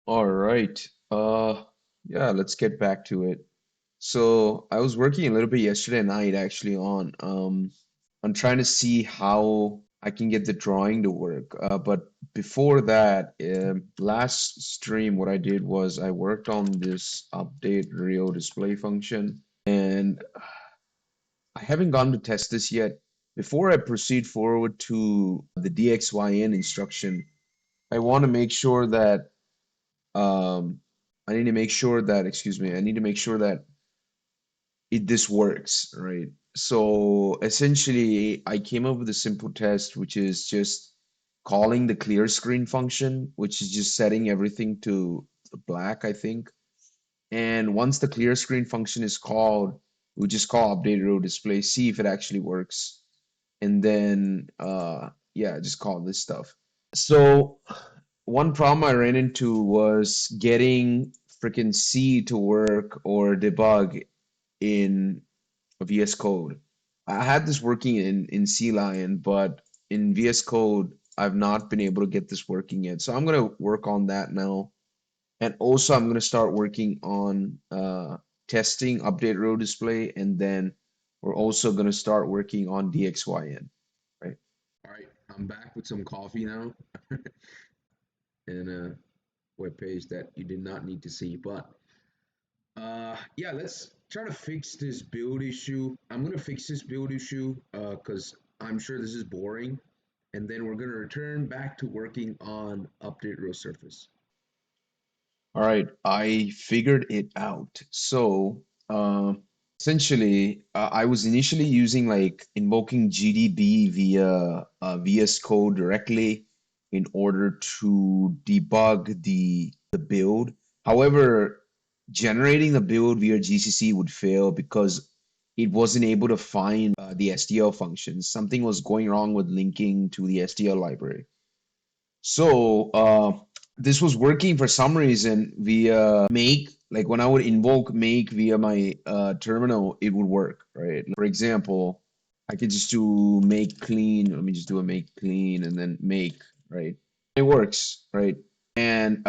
All right. Yeah, let's get back to it. So I was working a little bit yesterday night actually on trying to see how I can get the drawing to work. But before that, last stream, what I did was I worked on this update Rio display function, and I haven't gone to test this yet. Before I proceed forward to the DXYN instruction, I want to make sure that um, I need to make sure that, excuse me, I need to make sure that this works, right? So essentially, I came up with a simple test, which is just calling the clear screen function, which is just setting everything to black, I think. And once the clear screen function is called, we just call update row display, see if it actually works. And then, yeah, just call this stuff. So one problem I ran into was getting freaking C to work or debug in VS Code. I had this working in C Lion, but in VS Code, I've not been able to get this working yet. So I'm gonna work on that now. And also I'm gonna start working on testing update row display, and then we're also gonna start working on DXYN, right? All right, I'm back with some coffee now and a web page that you did not need to see. But yeah, let's try to fix this build issue. I'm gonna fix this build issue because I'm sure this is boring, and then we're gonna return back to working on update row surface. All right, I figured it out. So, uh, essentially, I was initially using like invoking GDB via VS Code directly in order to debug the build. However, generating the build via GCC would fail because it wasn't able to find the STL functions. Something was going wrong with linking to the STL library. So this was working for some reason via make. Like when I would invoke make via my terminal, it would work, right? For example, I could just do make clean. Let me just do a make clean and then make, right? It works, right? And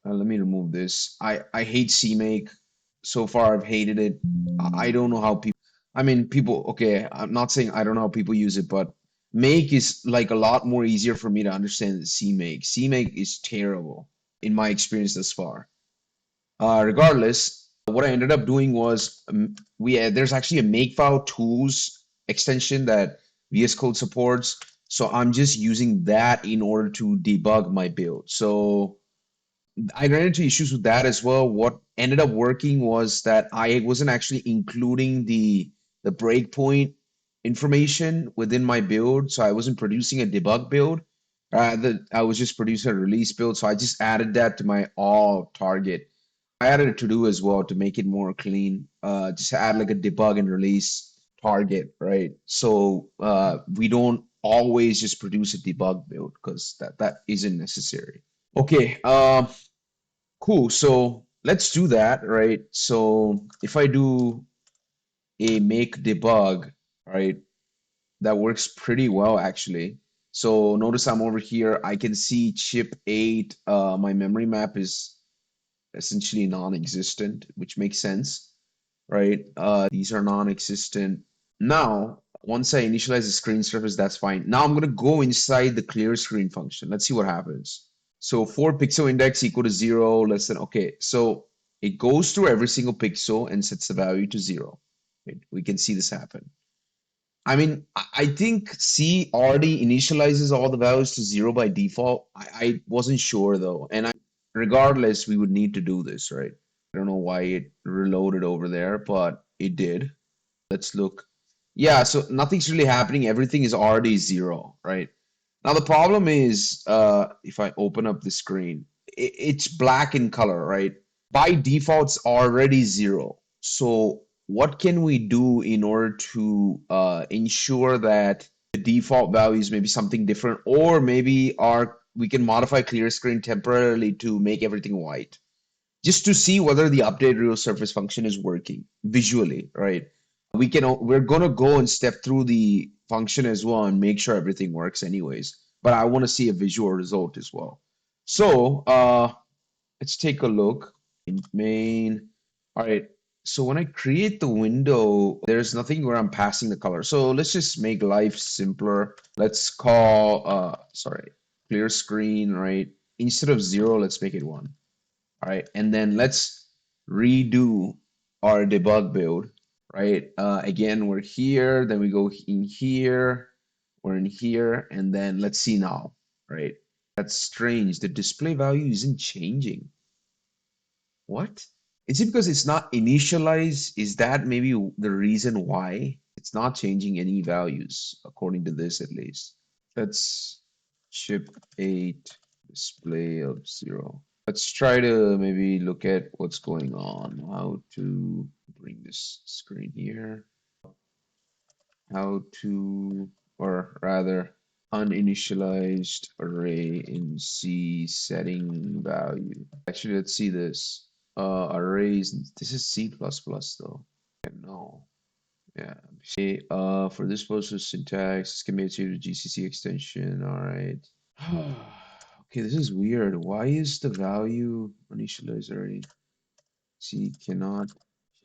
let me remove this. I hate CMake. So far, I've hated it. I don't know how people. I mean, people. Okay, I'm not saying I don't know how people use it, but make is like a lot more easier for me to understand than CMake. CMake is terrible in my experience thus far. Regardless, what I ended up doing was there's actually a Makefile tools extension that VS Code supports. So I'm just using that in order to debug my build. So I ran into issues with that as well. What ended up working was that I wasn't actually including the breakpoint information within my build, so I wasn't producing a debug build. I was just producing a release build, so I just added that to my all target. I added a to do as well to make it more clean. Just add like a debug and release target, right? So we don't always just produce a debug build because that isn't necessary. Okay, cool. So let's do that, right? So if I do a make debug, right, that works pretty well actually. So notice I'm over here. I can see chip 8. My memory map is essentially non-existent, which makes sense, right? These are non-existent. Now, once I initialize the screen surface, that's fine. Now I'm gonna go inside the clear screen function. Let's see what happens. So for pixel index equal to 0, less than, okay. So it goes through every single pixel and sets the value to 0. Right? We can see this happen. I mean, I think C already initializes all the values to 0 by default. I wasn't sure though. And regardless, we would need to do this, right? I don't know why it reloaded over there, but it did. Let's look. Yeah, so nothing's really happening. Everything is already 0, right? Now the problem is, if I open up the screen, it's black in color, right? By default, it's already 0. So what can we do in order to ensure that the default value is maybe something different, or maybe we can modify clear screen temporarily to make everything white, just to see whether the update real surface function is working visually, right? We're gonna go and step through the function as well and make sure everything works anyways. But I want to see a visual result as well. So let's take a look in main. All right. So when I create the window, there's nothing where I'm passing the color. So let's just make life simpler. Let's call, sorry, clear screen, right? Instead of 0, let's make it 1. All right. And then let's redo our debug build, right? Again, we're here, then we go in here, we're in here, and then let's see now, right? That's strange. The display value isn't changing. What? Is it because it's not initialized? Is that maybe the reason why it's not changing any values, according to this at least? Let's chip 8 display of 0. Let's try to maybe look at what's going on. How to bring this screen here. How to, or rather, uninitialized array in C setting value. Actually, let's see this. Arrays, this is C++ though. No. Yeah. Okay, for this purpose, syntax, schematic to GCC extension. All right. Okay, this is weird. Why is the value initialized already? C cannot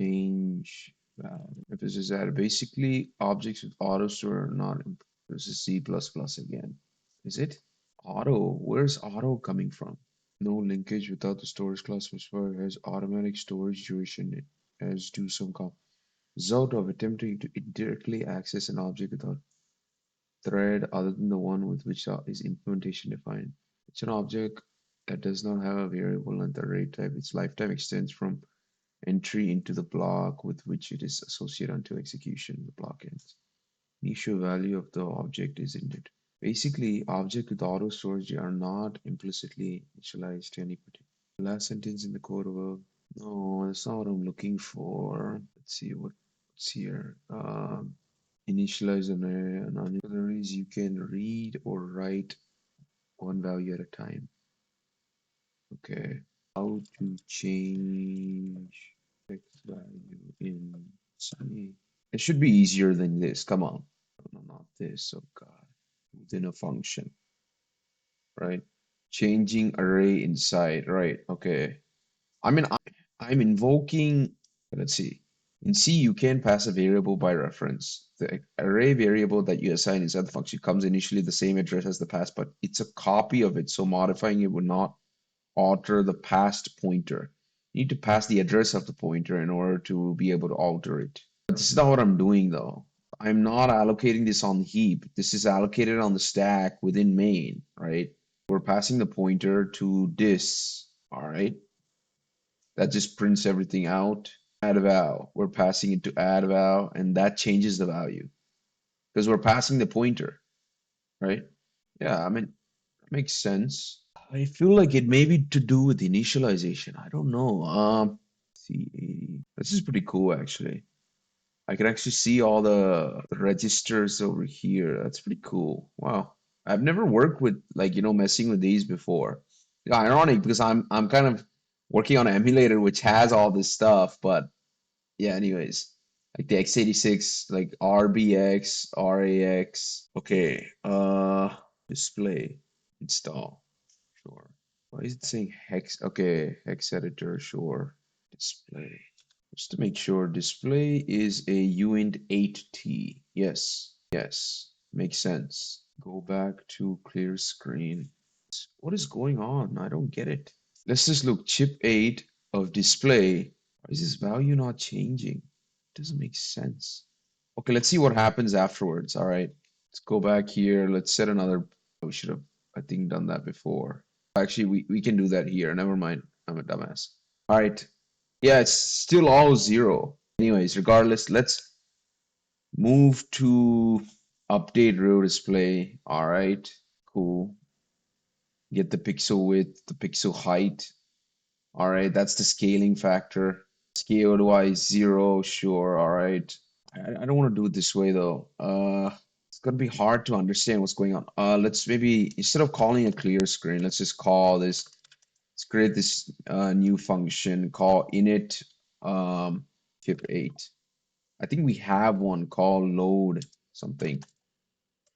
change value. If this is added, basically objects with auto store are not. This is C++ again. Is it? Auto. Where's auto coming from? No linkage without the storage class specifier has automatic storage duration as do some result of attempting to indirectly access an object without thread other than the one with which is implementation defined. It's an object that does not have a variable length array type. Its lifetime extends from entry into the block with which it is associated until execution. The block ends. Initial value of the object is init. Basically, objects with auto storage are not implicitly initialized to any particular. Last sentence in the code will. No, that's not what I'm looking for. Let's see what's here. Initialize an array. And arrays you can read or write one value at a time. Okay. How to change text value in C. It should be easier than this. Come on. No, not this. Oh God. Within a function, right? Changing array inside, right? Okay. I mean, I'm invoking, let's see. In C, you can pass a variable by reference. The array variable that you assign inside the function comes initially the same address as the past, but it's a copy of it, so modifying it would not alter the past pointer. You need to pass the address of the pointer in order to be able to alter it. But this is not what I'm doing though. I'm not allocating this on the heap. This is allocated on the stack within main, right? We're passing the pointer to this, all right? That just prints everything out. Add val, we're passing it to add val, and that changes the value because we're passing the pointer, right? Yeah, I mean, that makes sense. I feel like it may be to do with initialization. I don't know. C80. This is pretty cool, actually. I can actually see all the registers over here. That's pretty cool. Wow. I've never worked with like, messing with these before. Ironic because I'm kind of working on an emulator which has all this stuff, but yeah, anyways. Like the x86, like RBX, RAX. Okay. Display, install. Sure. Why is it saying hex? Okay, hex editor, sure. Display. Just to make sure, display is a uint 8T. Yes, yes, makes sense. Go back to clear screen. What is going on? I don't get it. Let's just look chip 8 of display. Why is this value not changing? It doesn't make sense. Okay, let's see what happens afterwards. All right, let's go back here. Let's set another. We should have, I think, done that before. Actually, we can do that here. Never mind. I'm a dumbass. All right. Yeah, it's still all 0. Anyways, regardless, let's move to update row display. All right, cool. Get the pixel width, the pixel height. All right, that's the scaling factor. Scale wise 0, sure. All right. I don't want to do it this way though. It's gonna be hard to understand what's going on. Let's maybe instead of calling a clear screen, let's just call this. Let's create this new function called init chip 8. I think we have one called load something.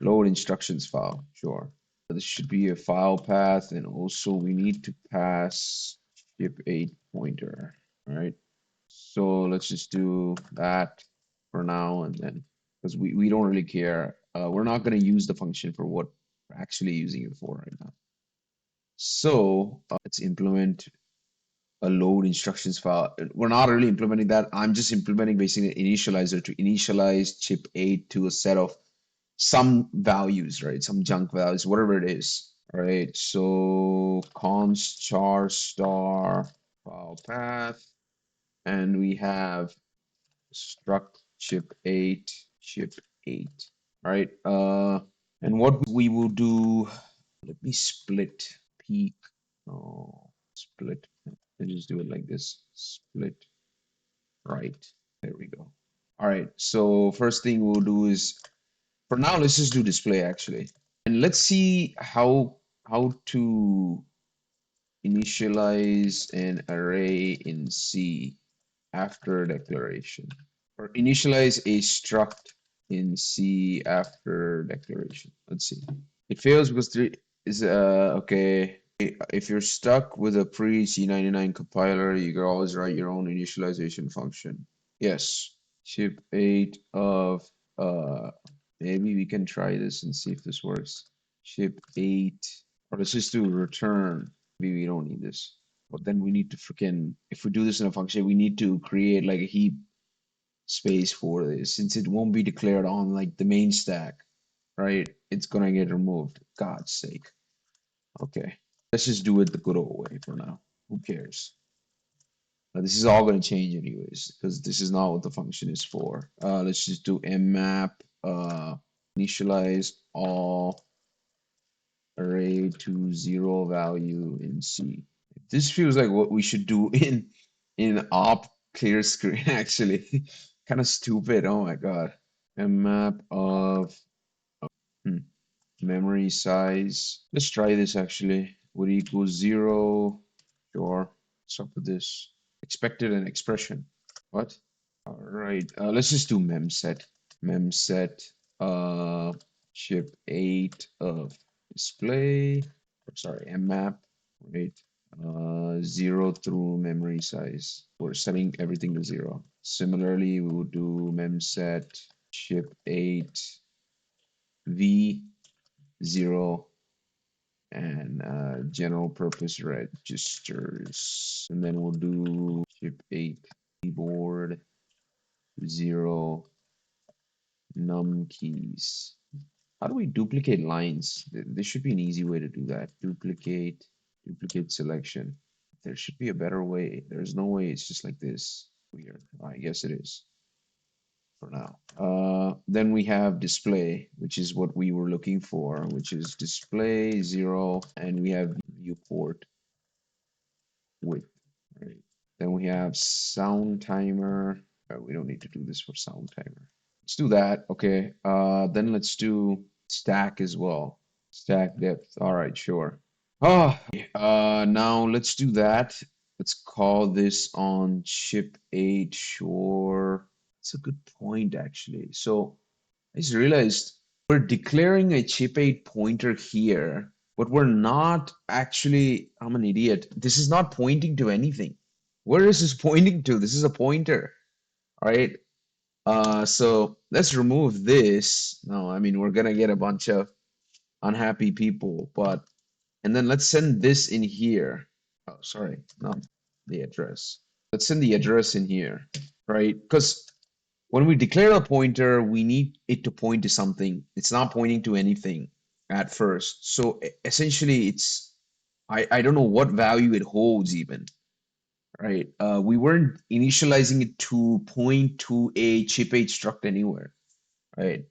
Load instructions file, sure. This should be a file path, and also we need to pass chip 8 pointer. All right. So let's just do that for now, and then because we don't really care. We're not going to use the function for what we're actually using it for right now. So let's implement a load instructions file. We're not really implementing that. I'm just implementing basically an initializer to initialize chip 8 to a set of some values, right? Some junk values, whatever it is. All right. So const char star file path, and we have struct chip 8, chip 8. All right. And what we will do, let me split peak. Oh, split. I just do it like this. Split right. There we go. All right. So first thing we'll do is, for now, let's just do display actually. And let's see how to initialize an array in C after declaration. Or initialize a struct in C after declaration. Let's see. It fails because three is okay. If you're stuck with a pre-C99 compiler, you can always write your own initialization function. Yes. Chip 8 of maybe we can try this and see if this works. Chip 8, or let's just do return. Maybe we don't need this. But then we need to freaking, if we do this in a function, we need to create like a heap space for this since it won't be declared on like the main stack, right? It's gonna get removed. God's sake. Okay, let's just do it the good old way for now. Who cares? This is all gonna change anyways because this is not what the function is for. Let's just do mmap initialize all array to 0 value in C. This feels like what we should do in op clear screen actually. Kind of stupid. Oh my god. A map of hmm, memory size. Let's try this actually. Would equal 0. Sure. What's up with this? Expected an expression. What? All right. Let's just do memset. Memset chip 8 of display. Sorry, mmap. Right. 0 through memory size. We're setting everything to 0. Similarly, we would do memset chip 8 v 0 and general purpose registers. And then we'll do chip 8 keyboard 0 num keys. How do we duplicate lines? There should be an easy way to do that. Duplicate selection. There should be a better way. There's no way it's just like this. Weird. I guess it is for now. Then we have display, which is what we were looking for, which is display 0, and we have viewport width. Right. Then we have sound timer. We don't need to do this for sound timer. Let's do that. Okay. Then let's do stack as well. Stack depth. All right, sure. Oh, now let's do that. Let's call this on chip 8. Sure. It's a good point, actually. So I just realized we're declaring a chip 8 pointer here, but we're not actually, I'm an idiot. This is not pointing to anything. Where is this pointing to? This is a pointer. All right. So let's remove this. No, I mean, we're gonna get a bunch of unhappy people, but, and then let's send this in here. Oh, sorry, not the address. Let's send the address in here, right? Because when we declare a pointer, we need it to point to something. It's not pointing to anything at first. So essentially, I don't know what value it holds even, right? We weren't initializing it to point to a chip 8 struct anywhere, right?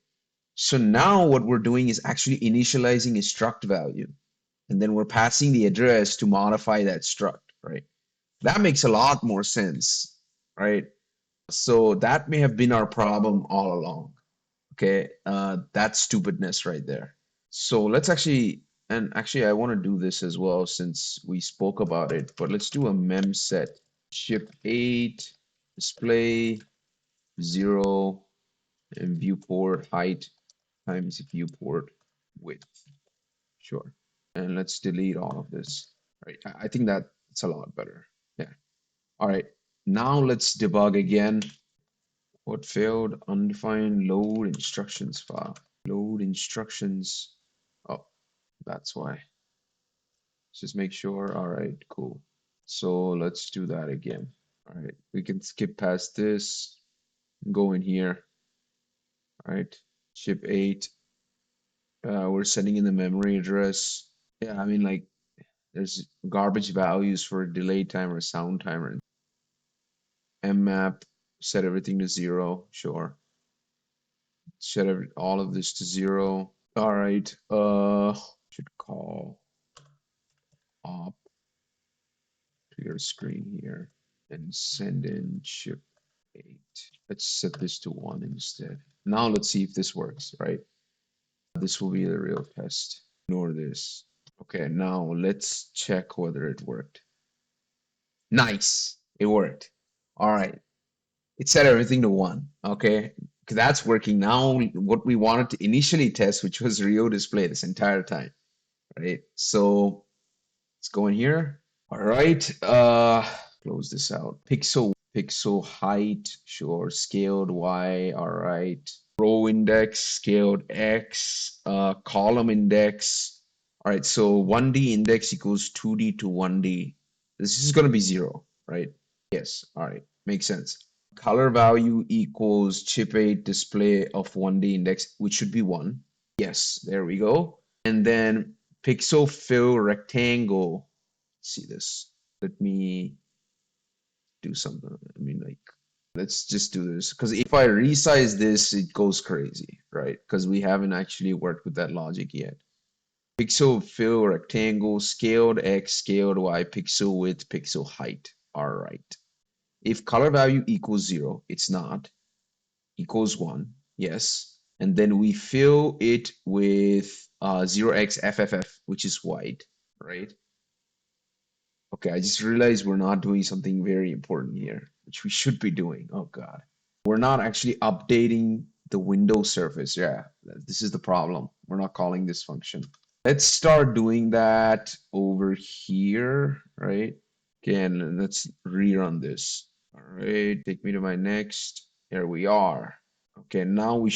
So now what we're doing is actually initializing a struct value, and then we're passing the address to modify that struct, right? That makes a lot more sense, right? So that may have been our problem all along. Okay, that's stupidness right there. So let's actually, and actually I want to do this as well since we spoke about it, but let's do a memset chip 8 display 0 and viewport height times viewport width. Sure. And let's delete all of this. Right. I think that it's a lot better. Yeah. All right. Now let's debug again. What failed? Undefined load instructions file. Load instructions. Oh, that's why. Let's just make sure. All right, cool. So let's do that again. All right, we can skip past this, go in here. All right, chip 8. We're setting in the memory address. Yeah, I mean, like, there's garbage values for delay timer, sound timer. Mmap, set everything to 0. Sure. Set all of this to 0. All right. Should call op to your screen here and send in chip 8. Let's set this to 1 instead. Now let's see if this works, right? This will be the real test. Ignore this. Okay, now let's check whether it worked. Nice, it worked. All right, it set everything to 1. Okay, because that's working now. What we wanted to initially test, which was Rio display this entire time, right? So let's go in here. All right, close this out. Pixel height, sure. Scaled Y, all right. Row index, scaled X, column index. All right, so 1D index equals 2D to 1D. This is going to be 0, right? Yes, all right, makes sense. Color value equals chip 8 display of 1D index, which should be 1. Yes, there we go. And then pixel fill rectangle. See this. Let me do something. I mean, like, let's just do this. Because if I resize this, it goes crazy, right? Because we haven't actually worked with that logic yet. Pixel fill rectangle, scaled X, scaled Y, pixel width, pixel height. All right. If color value equals 0, it's not. Equals 1, yes. And then we fill it with 0x FFF, which is white, right? Okay, I just realized we're not doing something very important here, which we should be doing. Oh God. We're not actually updating the window surface. Yeah, this is the problem. We're not calling this function. Let's start doing that over here, right? Again, let's rerun this. All right, take me to my next. Here we are. Okay, now we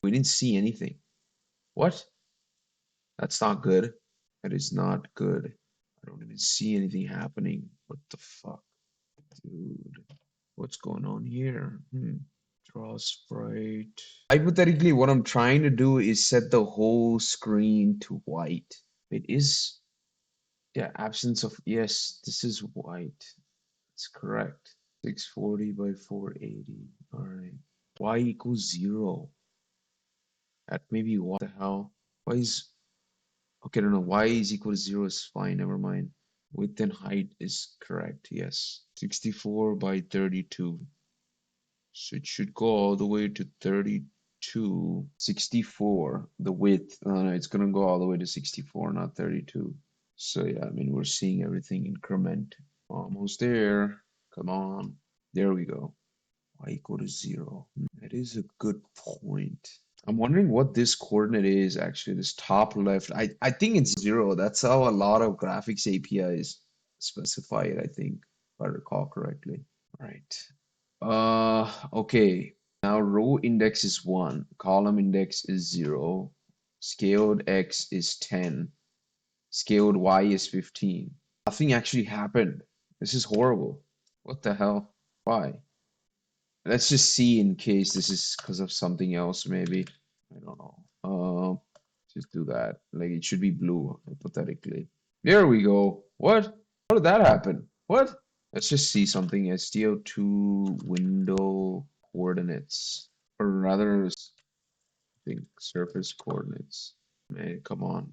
didn't see anything. What? That's not good. That is not good. I don't even see anything happening. What the fuck, dude? What's going on here? Draw sprite. Hypothetically, what I'm trying to do is set the whole screen to white. It is, yeah, absence of, yes, this is white. That's correct. 640 by 480. All right. Y equals 0. That may be what the hell? Y is, okay, no, no. Y is equal to 0 is fine. Never mind. Width and height is correct. Yes. 64 by 32. So it should go all the way to 32. 64. The width. No, it's going to go all the way to 64, not 32. So yeah, I mean, we're seeing everything increment. Almost there. Come on. There we go. Y equal to 0. That is a good point. I'm wondering what this coordinate is actually, this top left. I think it's 0. That's how a lot of graphics APIs specify it, I think, if I recall correctly. Right. Okay. Now row index is 1, column index is 0, scaled X is 10, scaled Y is 15. Nothing actually happened. This is horrible. What the hell? Why? Let's just see in case this is because of something else, maybe. I don't know. Just do that. Like it should be blue, hypothetically. There we go. What? How did that happen? What? Let's just see something. STL2 window coordinates, or rather, I think surface coordinates. Man, come on.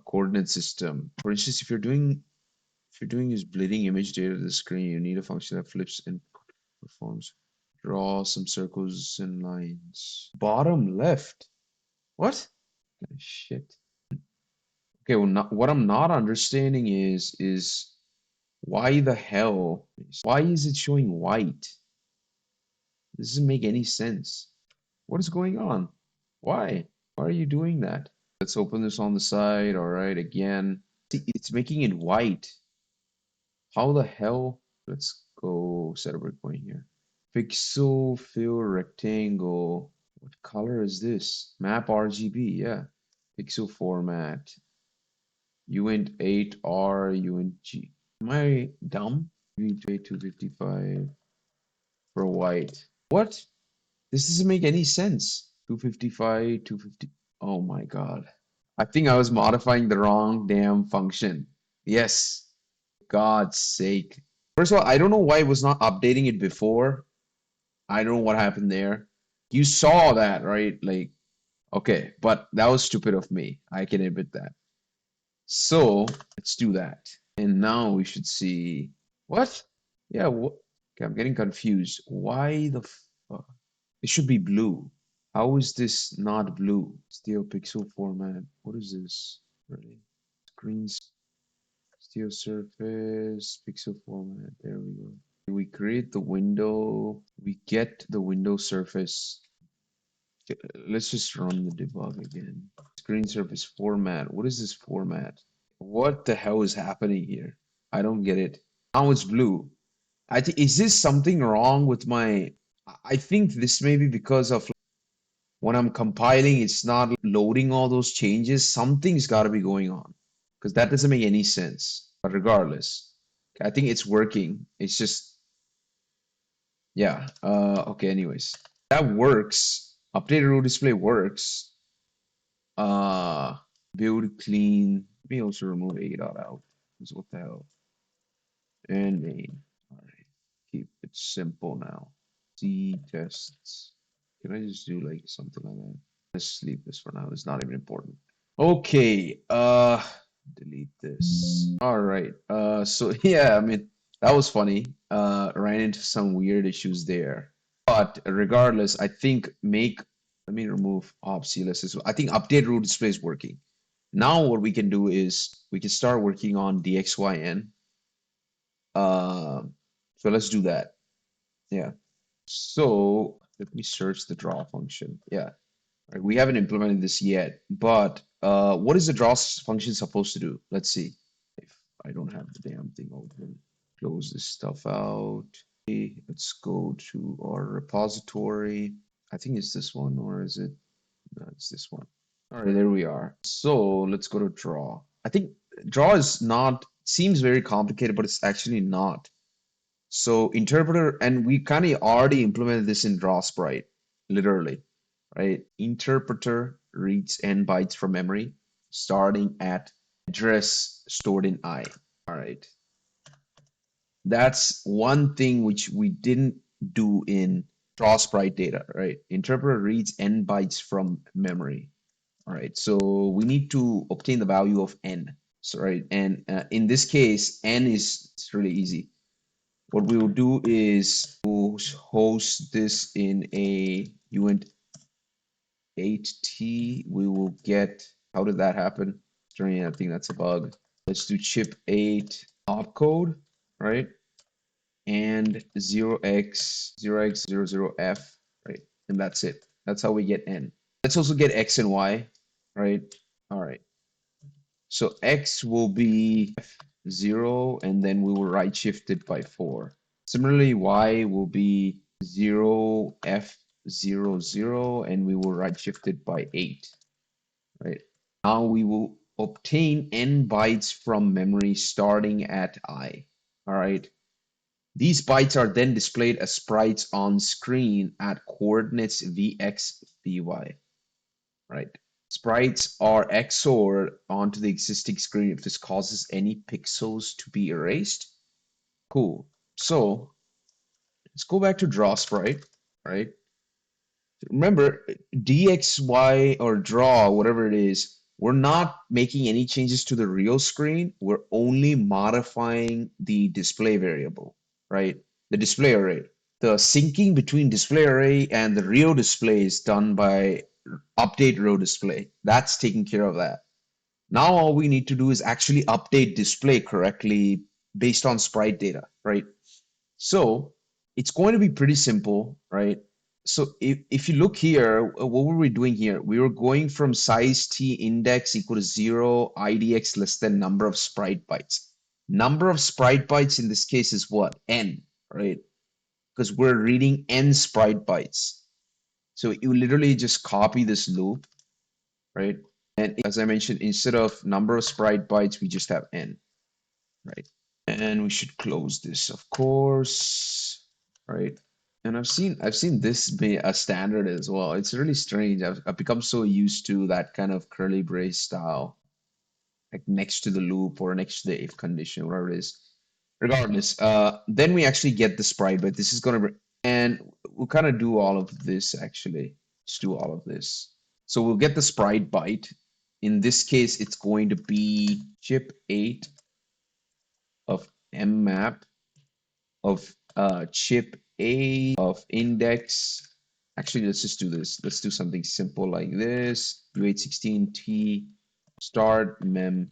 Coordinate system. For instance, if you're doing is bleeding image data to the screen, you need a function that flips and performs. Draw some circles and lines. Bottom left. What? Shit. Okay, well, what I'm not understanding is why the hell? Why is it showing white? This doesn't make any sense. What is going on? Why? Why are you doing that? Let's open this on the side. All right, again. See, it's making it white. How the hell? Let's go set a breakpoint here. Pixel fill rectangle. What color is this? Map RGB, yeah. Pixel format. uint8R, uint-G. Am I dumb? uint255 for white. What? This doesn't make any sense. 255, 250. Oh my God. I think I was modifying the wrong damn function. Yes. God's sake. First of all, I don't know why it was not updating it before. I don't know what happened there. You saw that, right? Like, okay, but that was stupid of me. I can admit that. So let's do that. And now we should see what? Yeah, okay, I'm getting confused. Why the fuck? It should be blue. How is this not blue? Steel pixel format. What is this? Really? Screens, steel surface, pixel format. There we go. We create the window. We get the window surface. Let's just run the debug again. Screen surface format. What is this format? What the hell is happening here? I don't get it. Now it's blue. I think is this something wrong with my? I think this may be because of when I'm compiling, it's not loading all those changes. Something's got to be going on because that doesn't make any sense. But regardless, I think it's working. It's just yeah. Okay. Anyways, that works. Updated row display works. Build clean. Let me also remove a dot out. Because what the hell? And main. All right. Keep it simple now. C tests. Can I just do like something like that? Let's leave this for now. It's not even important. Okay. Delete this. All right. So yeah, I mean, that was funny. Ran into some weird issues there. But regardless, I think let me remove obcls as well. I think update row display is working. Now what we can do is we can start working on dxyn. So let's do that. Yeah. So let me search the draw function. Yeah. Right. We haven't implemented this yet, but what is the draw function supposed to do? Let's see. If I don't have the damn thing open, close this stuff out. Okay, let's go to our repository. I think it's this one, or is it? No, it's this one. All right, there we are. So let's go to draw. I think draw is not, seems very complicated, but it's actually not. So interpreter, and we kind of already implemented this in draw sprite, literally, right? Interpreter reads n bytes from memory, starting at address stored in I. All right. That's one thing which we didn't do in draw sprite data, right? Interpreter reads n bytes from memory. All right, so we need to obtain the value of n. So, right, and in this case, n is it's really easy. What we will do is we'll host this in a uint8t. We will get, how did that happen? I think that's a bug. Let's do chip8 opcode, right? And 0x00f, right? And that's it. That's how we get n. Let's also get x and y, right? All right. So x will be 0, and then we will right shift it by 4. Similarly, y will be 0f00, and we will right shift it by 8. Right. Now we will obtain n bytes from memory starting at I. All right. These bytes are then displayed as sprites on screen at coordinates vx, vy. Right. Sprites are XORed onto the existing screen if this causes any pixels to be erased. Cool. So let's go back to draw sprite, right? Remember, DXY or draw, whatever it is, we're not making any changes to the real screen. We're only modifying the display variable, right? The display array. The syncing between display array and the real display is done by update row display. That's taking care of that. Now all we need to do is actually update display correctly based on sprite data, right? So it's going to be pretty simple, right? So if you look here, what were we doing here? We were going from size t index equal to 0, idx less than number of sprite bytes. Number of sprite bytes in this case is what? N, right? Because we're reading N sprite bytes. So you literally just copy this loop, right? And as I mentioned, instead of number of sprite bytes, we just have N, right? And we should close this, of course, right? And I've seen this be a standard as well. It's really strange. I've become so used to that kind of curly brace style, like next to the loop or next to the if condition, whatever it is. Regardless, then we actually get the sprite, but this is gonna be, and we'll kind of do all of this actually. Let's do all of this. So we'll get the sprite byte. In this case, it's going to be chip 8 of mmap of chip A of index. Actually, let's just do this. Let's do something simple like this. U816T start memory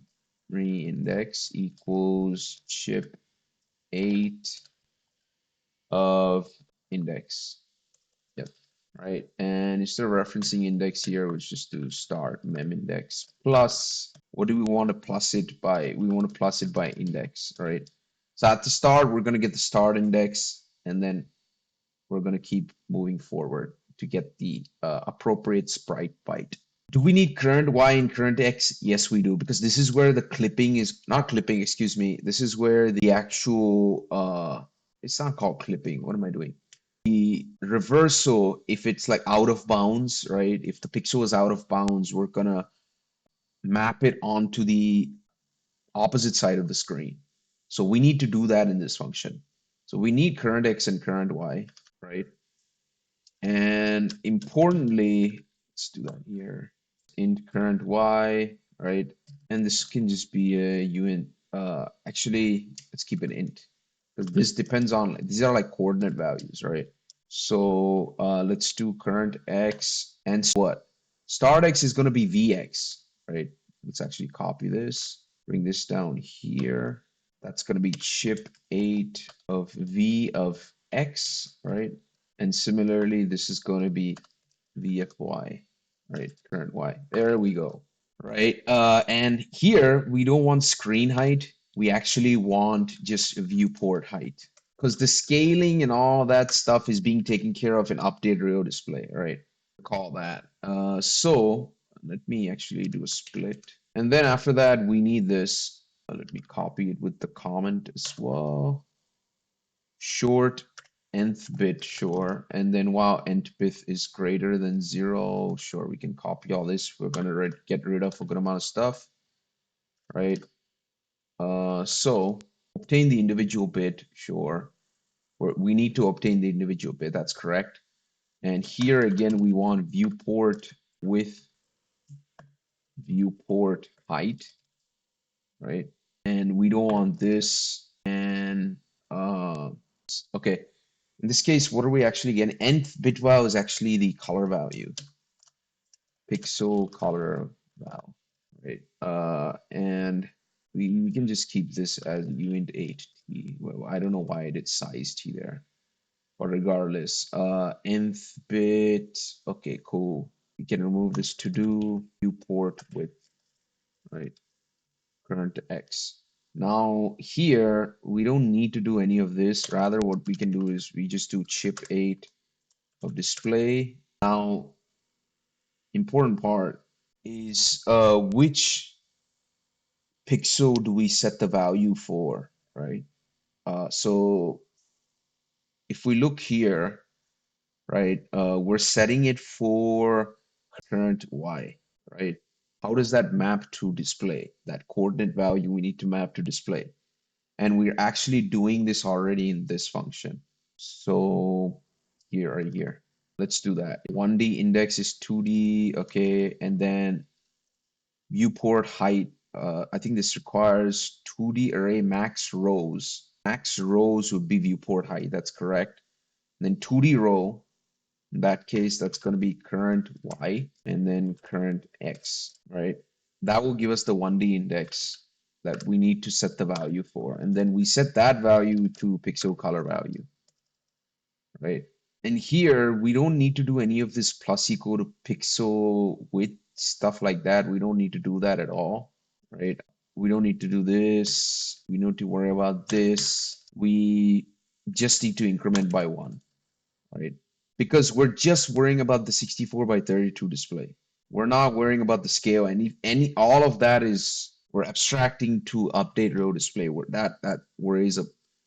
index equals chip 8 of index. Yep. Right. And instead of referencing index here, let's just do start mem index plus, what do we want to plus it by? We want to plus it by index, right? So at the start, we're going to get the start index, and then we're going to keep moving forward to get the appropriate sprite byte. Do we need current Y and current X? Yes, we do, because this is where the clipping is, not clipping, excuse me. This is where the actual, it's not called clipping. What am I doing? The reversal, if it's like out of bounds, right? If the pixel is out of bounds, we're gonna map it onto the opposite side of the screen. So we need to do that in this function. So we need current X and current Y, right? And importantly, let's do that here. Int current Y, right? And this can just be a uint. Actually, let's keep it int. Because this depends on, these are like coordinate values, right? So let's do current X and what? Start X is going to be Vx, right? Let's actually copy this, bring this down here. That's going to be chip 8 of V of X, right? And similarly, this is going to be VFY, right? Current Y. There we go, right? And here we don't want screen height. We actually want just viewport height because the scaling and all that stuff is being taken care of in update Rio display, right? Call that. So let me actually do a split. And then after that, we need this. Let me copy it with the comment as well. Short nth bit, sure. And then while nth bit is greater than 0, sure, we can copy all this. We're gonna get rid of a good amount of stuff, right? So obtain the individual bit, sure. We need to obtain the individual bit, that's correct. And here again, we want viewport width, viewport height, right? And we don't want this. And okay, in this case, what are we actually getting? Nth bit val is actually the color value, pixel color val, right? And we can just keep this as uint 8t. Well, I don't know why I did size t there, but regardless, nth bit. Okay, cool. We can remove this to do viewport width, right? Current X. Now here, we don't need to do any of this. Rather, what we can do is we just do chip 8 of display. Now, important part is which pixel do we set the value for, right? So if we look here, right, we're setting it for current Y, right? How does that map to display? That coordinate value we need to map to display. And we're actually doing this already in this function. So here, right here, let's do that. 1D index is 2D, okay, and then viewport height. I think this requires 2D array max rows. Max rows would be viewport height, that's correct. And then 2D row, in that case, that's going to be current Y and then current X, right? That will give us the 1D index that we need to set the value for. And then we set that value to pixel color value, right? And here, we don't need to do any of this plus equal to pixel width, stuff like that. We don't need to do that at all, right? We don't need to do this. We don't need to worry about this. We just need to increment by 1, right? Because we're just worrying about the 64 by 32 display. We're not worrying about the scale. All of that is we're abstracting to update row display. That worries.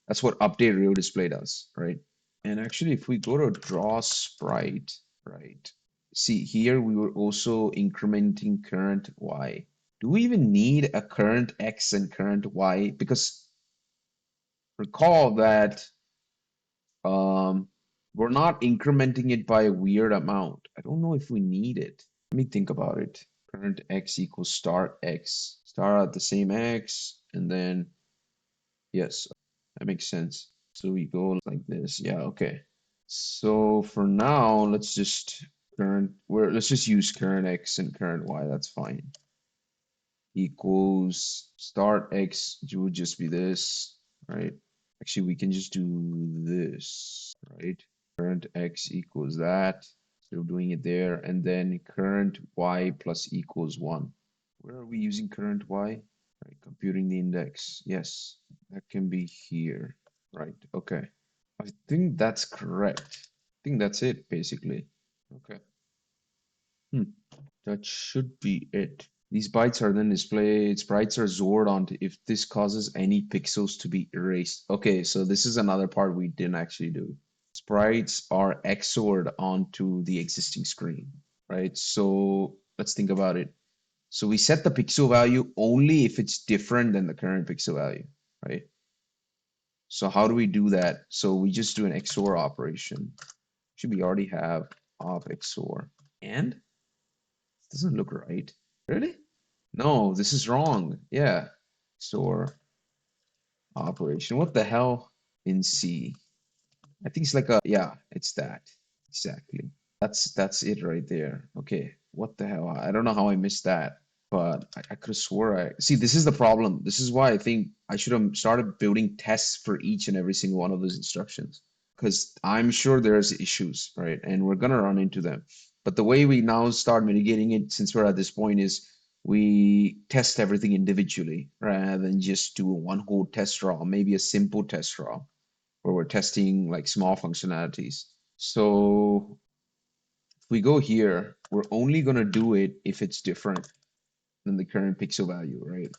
That's what update row display does, right? And actually, if we go to draw sprite, right? See here, we were also incrementing current y. Do we even need a current x and current y? Because recall that we're not incrementing it by a weird amount. I don't know if we need it. Let me think about it. Current x equals start x. Start at the same x, and then, yes, that makes sense. So we go like this. Yeah, okay. So for now, let's just use current x and current y. That's fine. Equals start x would just be this, right? Actually, we can just do this, right? Current x equals that. So doing it there, and then current y plus equals 1. Where are we using current y? Right, computing the index. Yes, that can be here. Right, okay. I think that's correct. I think that's it, basically. Okay. That should be it. These bytes are then displayed, sprites are zored onto if this causes any pixels to be erased. Okay, so this is another part we didn't actually do. Sprites are XORed onto the existing screen, right? So let's think about it. So we set the pixel value only if it's different than the current pixel value, right? So how do we do that? So we just do an XOR operation. Should we already have op XOR? And doesn't look right. Really? No, this is wrong. Yeah. XOR operation. What the hell in C? I think it's like a, yeah, it's that. Exactly. That's it right there. Okay. What the hell? I don't know how I missed that, but I could have swore I see this is the problem. This is why I think I should have started building tests for each and every single one of those instructions. Because I'm sure there's issues, right? And we're gonna run into them. But the way we now start mitigating it, since we're at this point, is we test everything individually rather than just do one whole test raw, maybe a simple test raw where we're testing like small functionalities. So if we go here, we're only gonna do it if it's different than the current pixel value, right?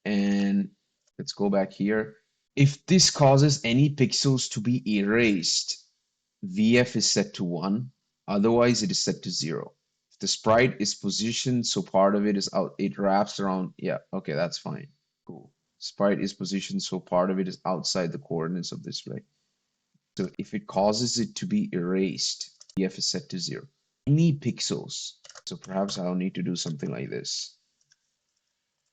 And let's go back here. If this causes any pixels to be erased, VF is set to 1, otherwise it is set to 0. If the sprite is positioned so part of it is out, it wraps around, yeah, okay, that's fine. Cool. Sprite is positioned so part of it is outside the coordinates of display. So if it causes it to be erased, VF is set to 0. Any pixels, so perhaps I'll need to do something like this.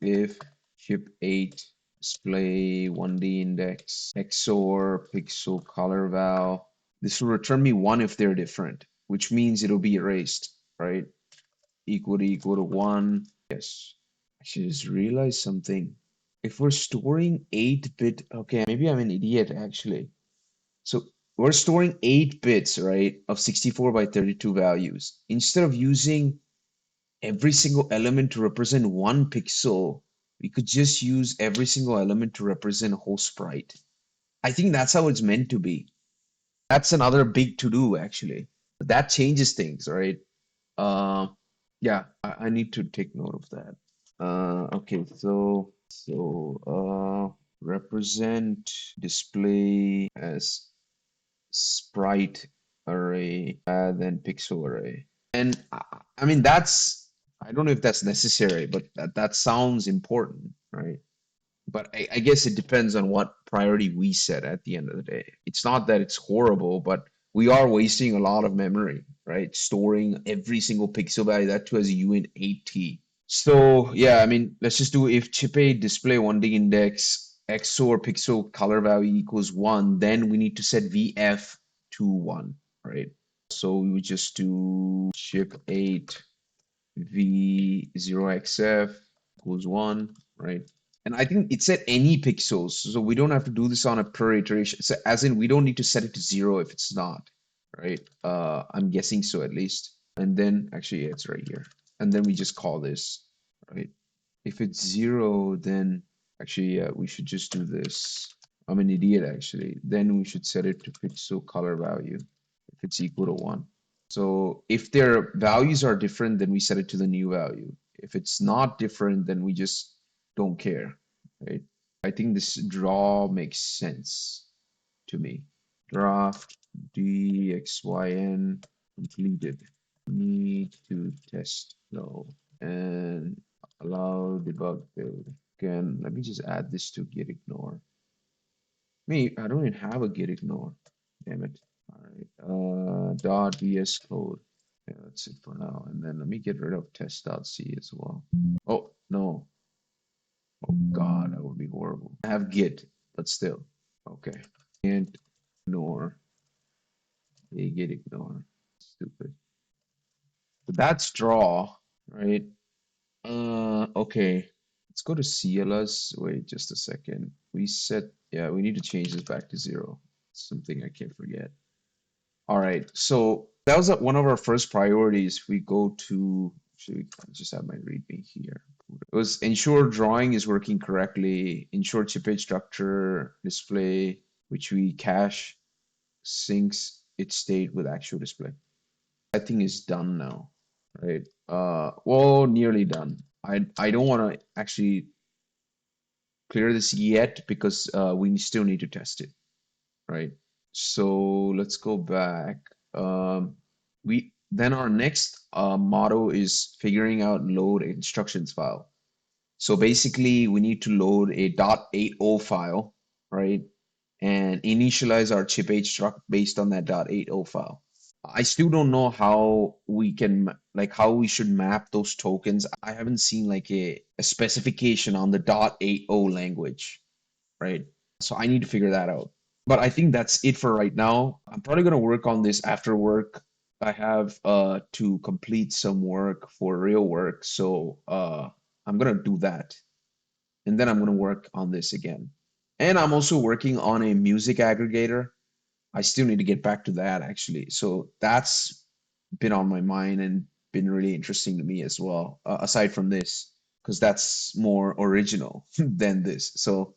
If chip8 display 1D index XOR pixel color val. This will return me 1 if they're different, which means it'll be erased, right? Equal to 1. Yes. I should just realize something. If we're storing 8-bit, okay, maybe I'm an idiot actually. So we're storing 8 bits, right, of 64 by 32 values. Instead of using every single element to represent 1 pixel, we could just use every single element to represent a whole sprite. I think that's how it's meant to be. That's another big to do, actually. That changes things, right? Uh, yeah, I need to take note of that. Okay, represent display as sprite array rather than pixel array. And I mean, I don't know if that's necessary, but that sounds important, right? But I guess it depends on what priority we set at the end of the day. It's not that it's horrible, but we are wasting a lot of memory, right? Storing every single pixel value, that too as a uint8t. So yeah, I mean, let's just do if chip8 display 1D index XOR pixel color value equals 1, then we need to set VF to 1, right? So we would just do chip8 V0XF equals 1, right? And I think it set any pixels, so we don't have to do this on a per iteration. So as in, we don't need to set it to 0 if it's not, right? I'm guessing so at least. And then, actually, yeah, it's right here. And then we just call this, right? If it's 0, then actually, yeah, we should just do this. I'm an idiot, actually. Then we should set it to pixel color value if it's equal to 1. So if their values are different, then we set it to the new value. If it's not different, then we just don't care, right? I think this draw makes sense to me. Draft DXYN completed. Need to test flow and allow debug build. Again, let me just add this to git ignore. Me, I don't even have a git ignore. Damn it. All right. Dot VS code. Yeah, that's it for now. And then let me get rid of test.c as well. Oh, no. Oh, God, that would be horrible. I have git, but still. Okay. And ignore. A git ignore. Stupid. So that's draw, right? Okay. Let's go to CLS. Wait just a second. We set, yeah, we need to change this back to 0. Something I can't forget. All right, so that was one of our first priorities. We go to, actually, I just have my README here. It was ensure drawing is working correctly, ensure chip page structure display, which we cache syncs its state with actual display. I think is done now, right? Well, nearly done. I don't want to actually clear this yet because we still need to test it, right? So let's go back. We then our next motto is figuring out load instructions file. So basically, we need to load a .80 file, right? And initialize our chip H struct based on that .80 file. I still don't know how we can like how we should map those tokens. I haven't seen like a specification on the .80 language, right? So I need to figure that out. But I think that's it for right now. I'm probably gonna work on this after work. I have to complete some work for real work, so I'm gonna do that, and then I'm gonna work on this again. And I'm also working on a music aggregator. I still need to get back to that actually. So that's been on my mind and been really interesting to me as well, aside from this, because that's more original than this. So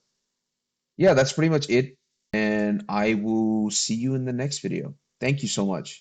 yeah, that's pretty much it. And I will see you in the next video. Thank you so much.